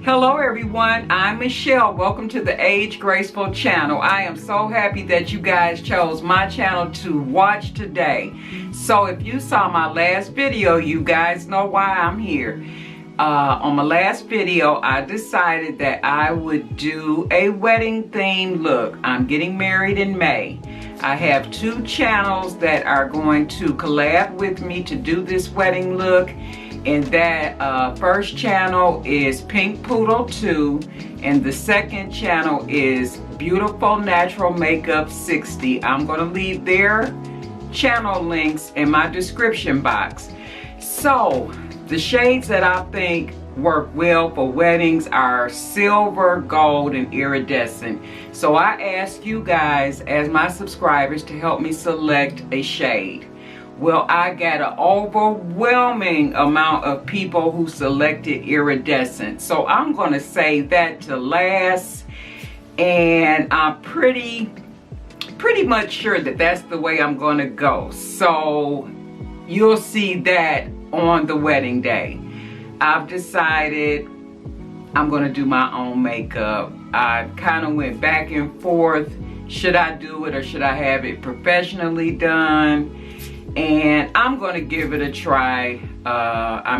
Hello everyone, I'm Michelle. Welcome to the Age Graceful channel. I am so happy that you guys chose my channel to watch today. So if you saw my last video, you guys know why I'm here. On my last video, I decided that I would do a wedding themed look. I'm getting married in May. I have two channels that are going to collab with me to do this wedding look. And that first channel is Pink Poodle 2, and the second channel is Beautiful Natural Makeup 60. I'm going to leave their channel links in my description box. So the shades that I think work well for weddings are silver, gold, and iridescent. So I ask you guys as my subscribers to help me select a shade. Well, I got an overwhelming amount of people who selected iridescent. So I'm going to save that to last. And I'm pretty much sure that that's the way I'm going to go. So you'll see that on the wedding day. I've decided I'm going to do my own makeup. I kind of went back and forth. Should I do it or should I have it professionally done? And I'm going to give it a try. I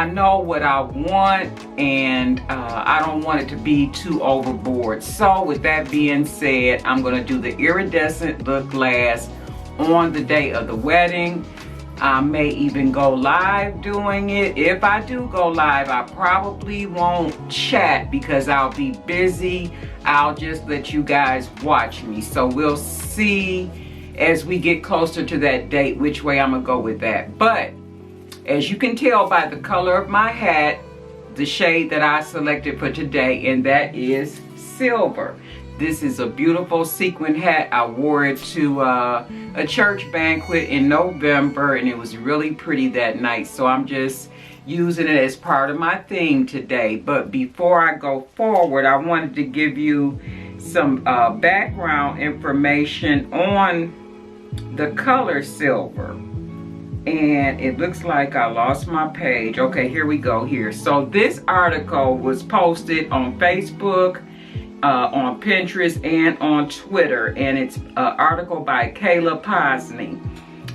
know what I want, and I don't want it to be too overboard. So with that being said, I'm going to do the iridescent look last on the day of the wedding. I may even go live doing it. If I do go live, I probably won't chat because I'll be busy. I'll just let you guys watch me. So we'll see as we get closer to that date which way I'm gonna go with that. But as you can tell by the color of my hat, the shade that I selected for today, and that is silver. This is a beautiful sequin hat. I wore it to a church banquet in November, and it was really pretty that night. So I'm just using it as part of my theme today. But before I go forward, I wanted to give you some background information on the color silver. And it looks like I lost my page. Okay, here we go here. So this article was posted on Facebook, on Pinterest, and on Twitter. And it's an article by Kayla Posney.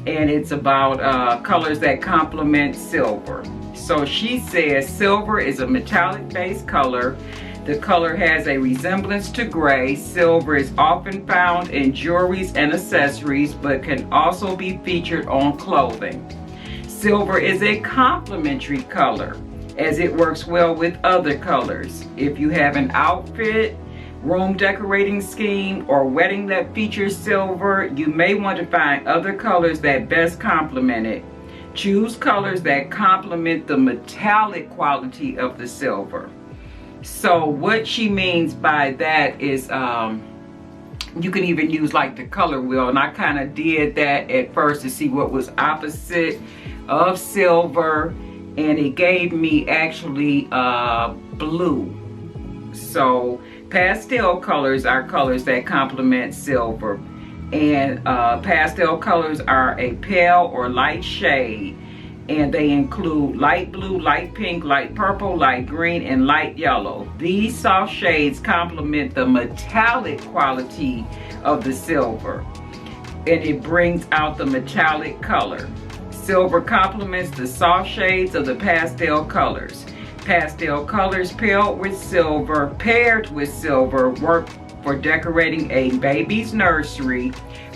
And it's about colors that complement silver. So she says silver is a metallic based color. The color has a resemblance to gray. Silver is often found in jewelries and accessories, but can also be featured on clothing. Silver is a complementary color, as it works well with other colors. If you have an outfit, room decorating scheme, or wedding that features silver, you may want to find other colors that best complement it. Choose colors that complement the metallic quality of the silver. So what she means by that is you can even use like the color wheel, and I kind of did that at first to see what was opposite of silver, and it gave me actually blue. So pastel colors are colors that complement silver, and pastel colors are a pale or light shade. And they include light blue, light pink, light purple, light green, and light yellow. These soft shades complement the metallic quality of the silver, and it brings out the metallic color. Silver complements the soft shades of the pastel colors. Pastel colors paired with silver work for decorating a baby's nursery,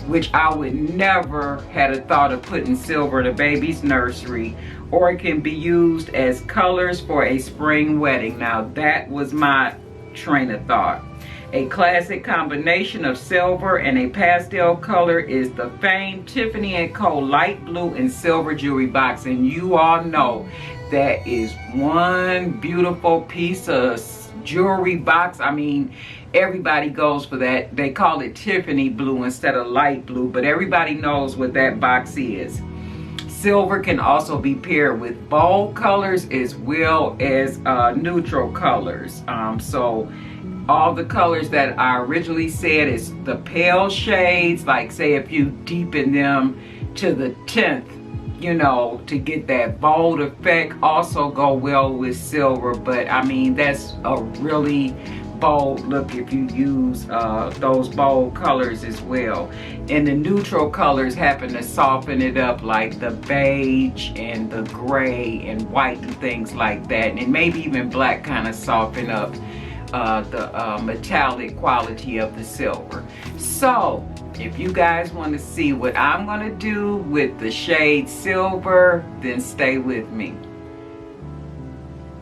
which I would never had a thought of putting silver in a baby's nursery, or it can be used as colors for a spring wedding. Now that was my train of thought. A classic combination of silver and a pastel color is the famed Tiffany & Co. light blue and silver jewelry box, and you all know that is one beautiful piece of jewelry box. I mean, everybody goes for that. They call it Tiffany blue instead of light blue, but everybody knows what that box is. Silver can also be paired with bold colors as well as neutral colors. So all the colors that I originally said is the pale shades, like say if you deepen them to the 10th you know, to get that bold effect, also go well with silver. But I mean, that's a really bold look if you use those bold colors as well. And the neutral colors happen to soften it up, like the beige and the gray and white and things like that. And maybe even black kind of soften up the metallic quality of the silver. So if you guys want to see what I'm going to do with the shade silver, then stay with me.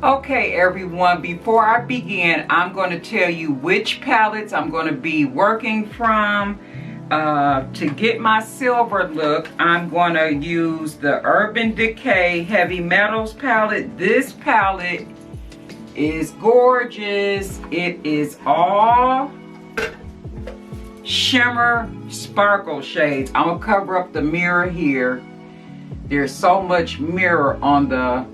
Okay everyone, before I begin, I'm going to tell you which palettes I'm going to be working from. To get my silver look, I'm going to use the Urban Decay Heavy Metals palette. This palette is gorgeous. It is all shimmer sparkle shades. I'm going to cover up the mirror here. There's so much mirror on the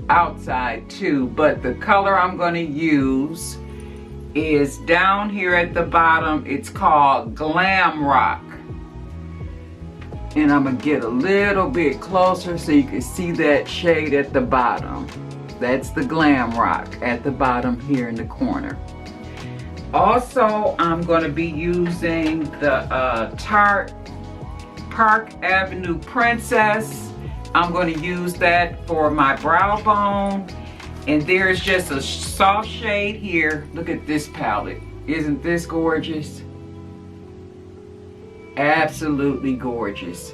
outside too, but the color I'm going to use is down here at the bottom. It's called Glamrock, and I'm gonna get a little bit closer so you can see that shade at the bottom. That's the Glamrock at the bottom here in the corner. Also, I'm going to be using the Tarte Park Avenue Princess. I'm going to use that for my brow bone. And there's just a soft shade here. Look at this palette. Isn't this gorgeous? Absolutely gorgeous.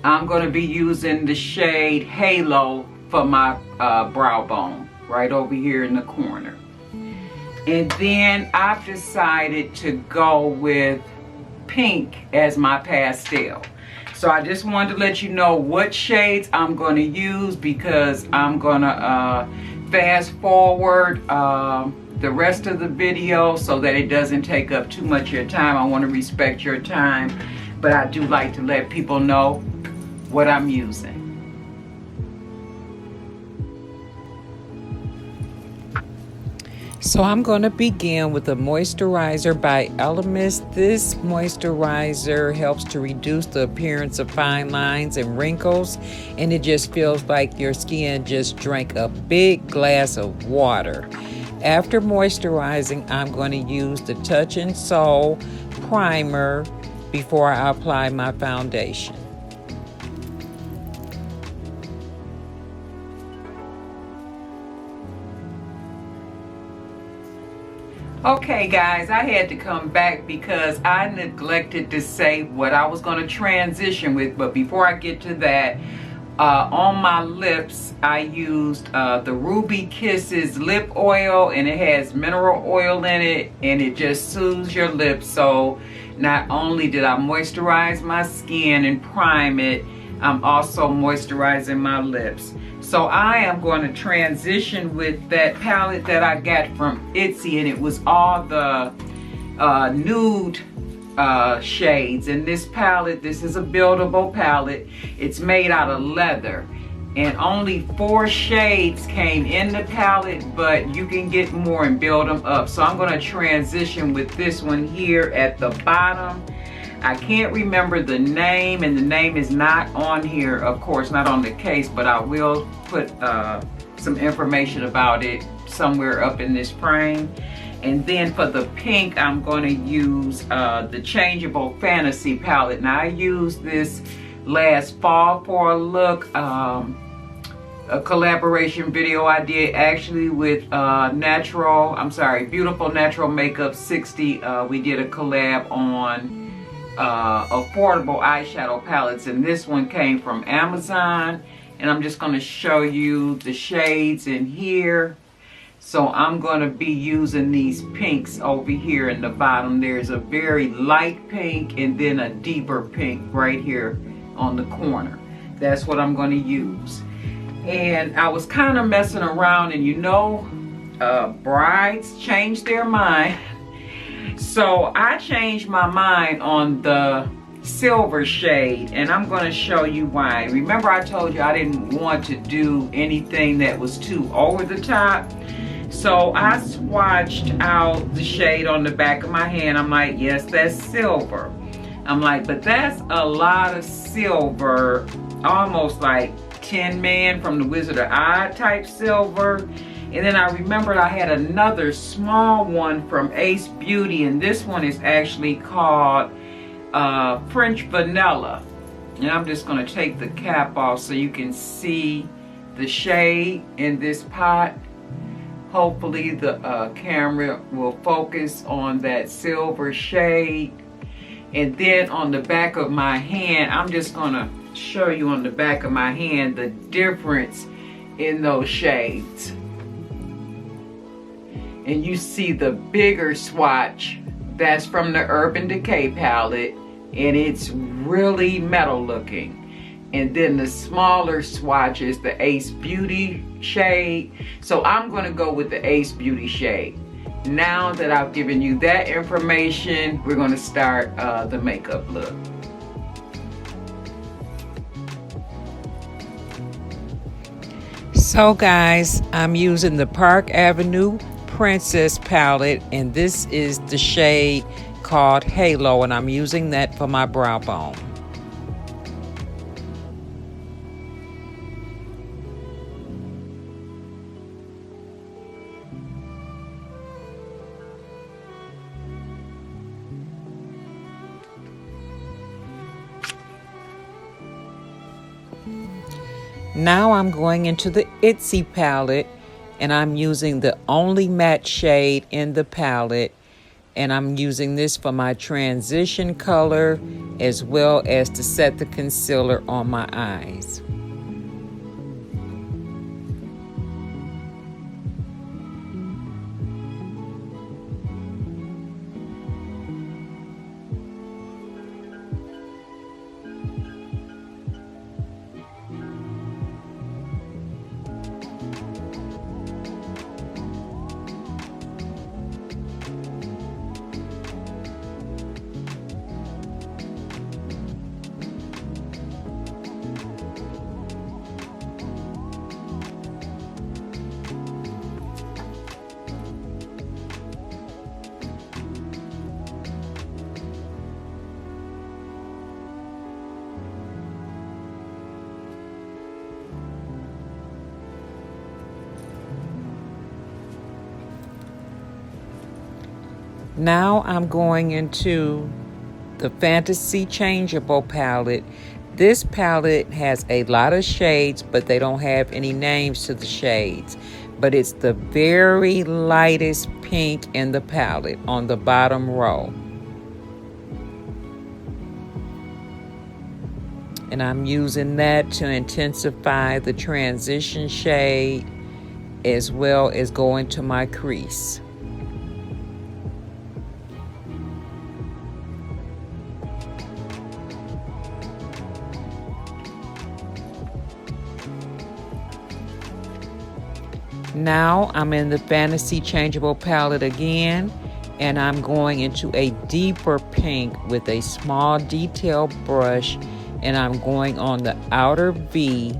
I'm going to be using the shade Halo for my brow bone, right over here in the corner. And then I've decided to go with pink as my pastel. So I just wanted to let you know what shades I'm going to use, because I'm going to fast forward the rest of the video so that it doesn't take up too much of your time. I want to respect your time, but I do like to let people know what I'm using. So I'm going to begin with a moisturizer by Elemis. This moisturizer helps to reduce the appearance of fine lines and wrinkles, and it just feels like your skin just drank a big glass of water. After moisturizing, I'm going to use the Touch and Soul primer before I apply my foundation. Okay guys, I had to come back because I neglected to say what I was going to transition with. But before I get to that, on my lips I used the Ruby Kisses lip oil, and it has mineral oil in it, and it just soothes your lips. So not only did I moisturize my skin and prime it, I'm also moisturizing my lips. So I am going to transition with that palette that I got from Etsy, and it was all the nude shades. And this palette, this is a buildable palette. It's made out of leather, and only 4 shades came in the palette, but you can get more and build them up. So I'm going to transition with this one here at the bottom. I can't remember the name, and the name is not on here, of course, not on the case, but I will put some information about it somewhere up in this frame. And then for the pink, I'm going to use the Changeable Fantasy palette. Now I used this last fall for a look, a collaboration video I did actually with Beautiful Natural Makeup 60. We did a collab on affordable eyeshadow palettes, and this one came from Amazon, and I'm just going to show you the shades in here. So I'm going to be using these pinks over here in the bottom. There's a very light pink and then a deeper pink right here on the corner. That's what I'm going to use. And I was kind of messing around, and you know, brides change their mind. So I changed my mind on the silver shade, and I'm going to show you why. Remember I told you I didn't want to do anything that was too over the top. So I swatched out the shade on the back of my hand. I'm like, yes, that's silver. I'm like, but that's a lot of silver almost like Tin Man from the Wizard of Oz type silver. And then I remembered I had another small one from Ace Beauty, and this one is actually called French Vanilla. And I'm just going to take the cap off so you can see the shade in this pot. Hopefully the camera will focus on that silver shade. And then on the back of my hand, I'm just going to show you on the back of my hand the difference in those shades. And you see the bigger swatch, that's from the Urban Decay palette, and it's really metal looking. And then the smaller swatch is the Ace Beauty shade. So I'm going to go with the Ace Beauty shade. Now that I've given you that information, we're going to start the makeup look. So guys, I'm using the Park Avenue Princess palette, and this is the shade called Halo, and I'm using that for my brow bone. Now I'm going into the Itsy palette, and I'm using the only matte shade in the palette, and I'm using this for my transition color as well as to set the concealer on my eyes. Now I'm going into the Fantasy Changeable palette. This palette has a lot of shades, but they don't have any names to the shades. But it's the very lightest pink in the palette on the bottom row. And I'm using that to intensify the transition shade as well as go into my crease. Now I'm in the Fantasy Changeable palette again, and I'm going into a deeper pink with a small detail brush, and I'm going on the outer V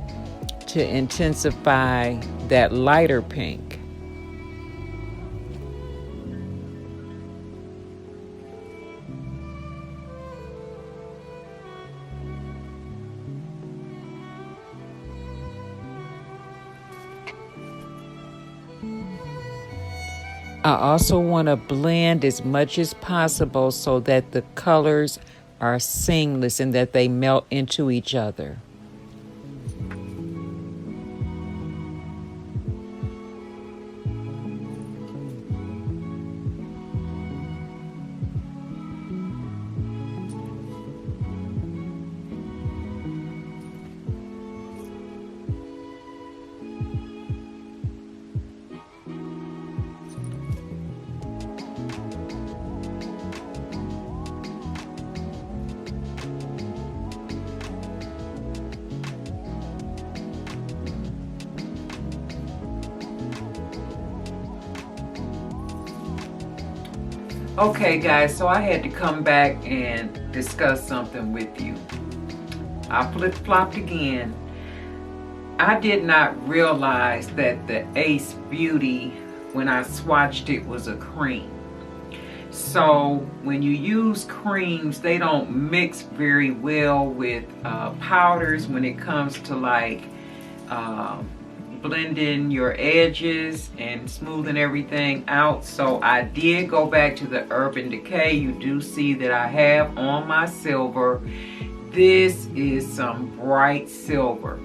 to intensify that lighter pink. I also want to blend as much as possible so that the colors are seamless and that they melt into each other. Okay guys, so I had to come back and discuss something with you. I flip-flopped again. I did not realize that the Ace Beauty, when I swatched it, was a cream. So when you use creams, they don't mix very well with powders when it comes to like blending your edges and smoothing everything out. So I did go back to the Urban Decay. You do see that I have on my silver. This is some bright silver.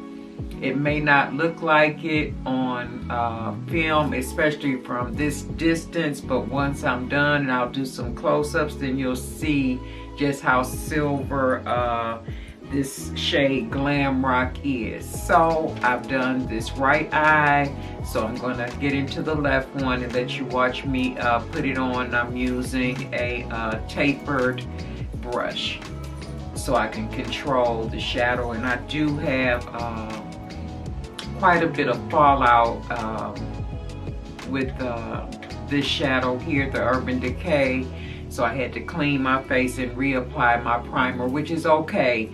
It may not look like it on film, especially from this distance, but once I'm done and I'll do some close-ups, then you'll see just how silver this shade Glamrock is. So I've done this right eye, so I'm gonna get into the left one and let you watch me put it on. I'm using a tapered brush so I can control the shadow, and I do have quite a bit of fallout with this shadow here, the Urban Decay. So I had to clean my face and reapply my primer, which is okay.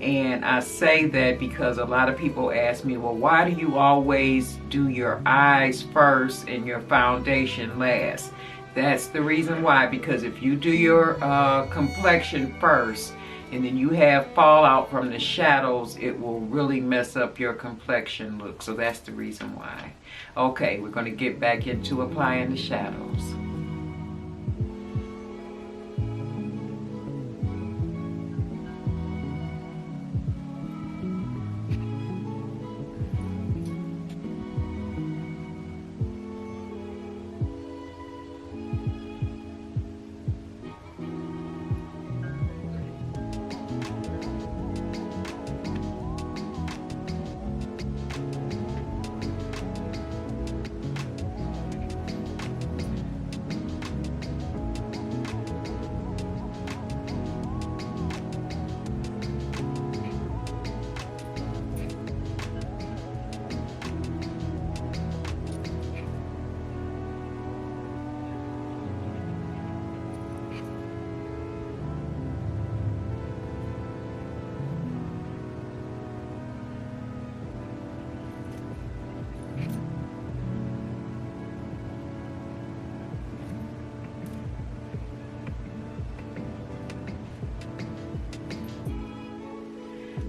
And I say that because a lot of people ask me, well, why do you always do your eyes first and your foundation last? That's the reason why, because if you do your complexion first and then you have fallout from the shadows, it will really mess up your complexion look. So that's the reason why. Okay, we're going to get back into applying the shadows.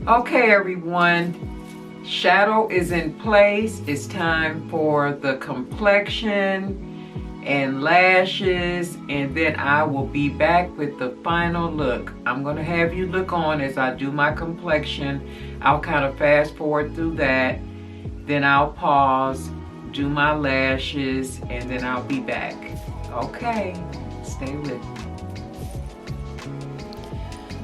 Okay, everyone, shadow is in place. It's time for the complexion and lashes, and then I will be back with the final look. I'm going to have you look on as I do my complexion. I'll kind of fast forward through that, then I'll pause, do my lashes, and then I'll be back. Okay, stay with me.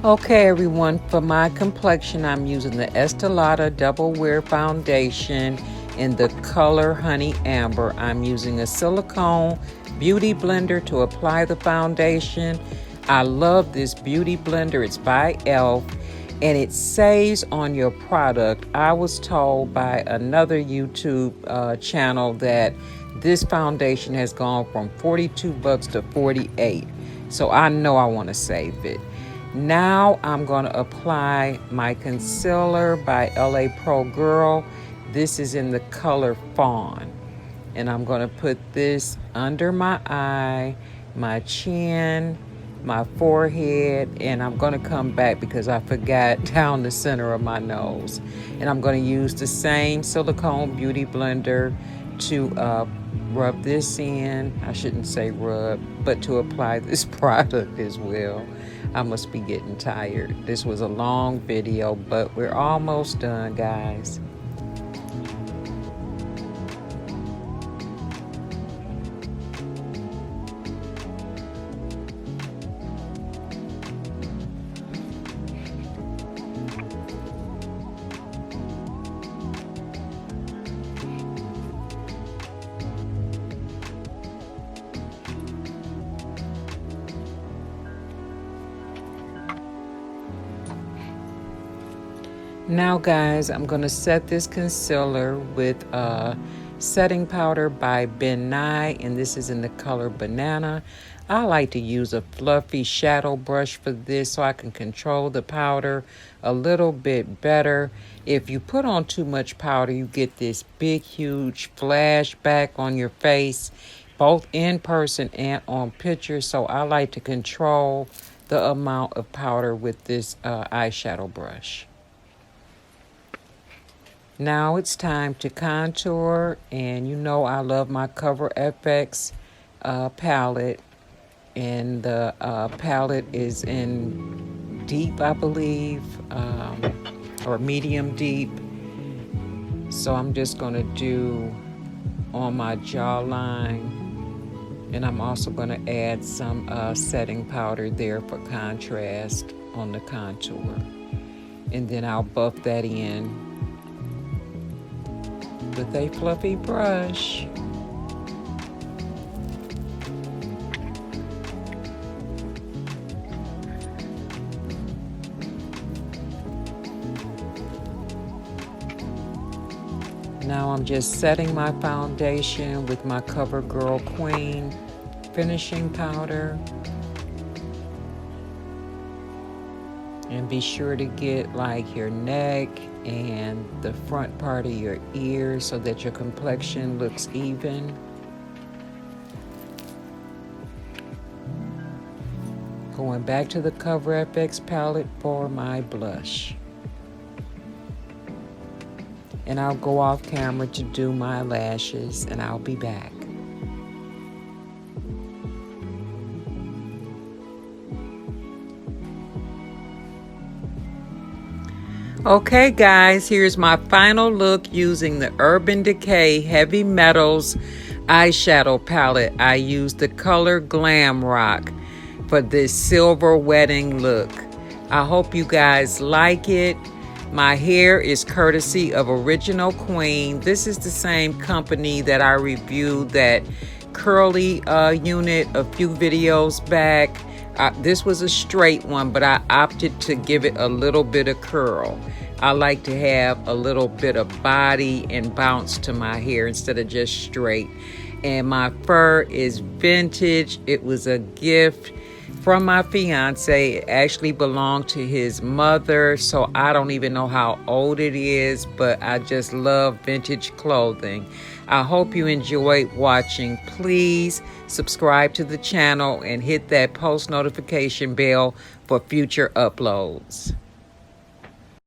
Okay, everyone, for my complexion, I'm using the Estee Lauder Double Wear Foundation in the color Honey Amber. I'm using a silicone beauty blender to apply the foundation. I love this beauty blender. It's by e.l.f. and it saves on your product. I was told by another YouTube channel that this foundation has gone from $42 to $48. So I know I want to save it. Now I'm going to apply my concealer by LA Pro Girl. This is in the color Fawn. And I'm going to put this under my eye, my chin, my forehead, and I'm going to come back because I forgot down the center of my nose. And I'm going to use the same silicone beauty blender to rub this in. I shouldn't say rub, but to apply this product as well. I must be getting tired. This was a long video, but we're almost done, guys. Now, guys, I'm going to set this concealer with setting powder by Ben Nye, and this is in the color Banana. I like to use a fluffy shadow brush for this so I can control the powder a little bit better. If you put on too much powder, you get this big, huge flashback on your face, both in person and on pictures, so I like to control the amount of powder with this eyeshadow brush. Now it's time to contour, and you know I love my Cover FX palette, and the palette is in deep, I believe, or medium deep. So I'm just going to do on my jawline, and I'm also going to add some setting powder there for contrast on the contour, and then I'll buff that in with a fluffy brush. Now I'm just setting my foundation with my CoverGirl Queen finishing powder. And be sure to get like your neck and the front part of your ear so that your complexion looks even. Going back to the Cover FX palette for my blush. And I'll go off camera to do my lashes, and I'll be back. Okay guys, here's my final look using the Urban Decay Heavy Metals eyeshadow palette. I used the color Glamrock for this silver wedding look. I hope you guys like it. My hair is courtesy of Original Queen. This is the same company that I reviewed that curly unit a few videos back. This was a straight one, but I opted to give it a little bit of curl. I like to have a little bit of body and bounce to my hair instead of just straight. And my fur is vintage. It was a gift from my fiance. It actually belonged to his mother, so I don't even know how old it is, but I just love vintage clothing. I hope you enjoyed watching. Please subscribe to the channel and hit that post notification bell for future uploads.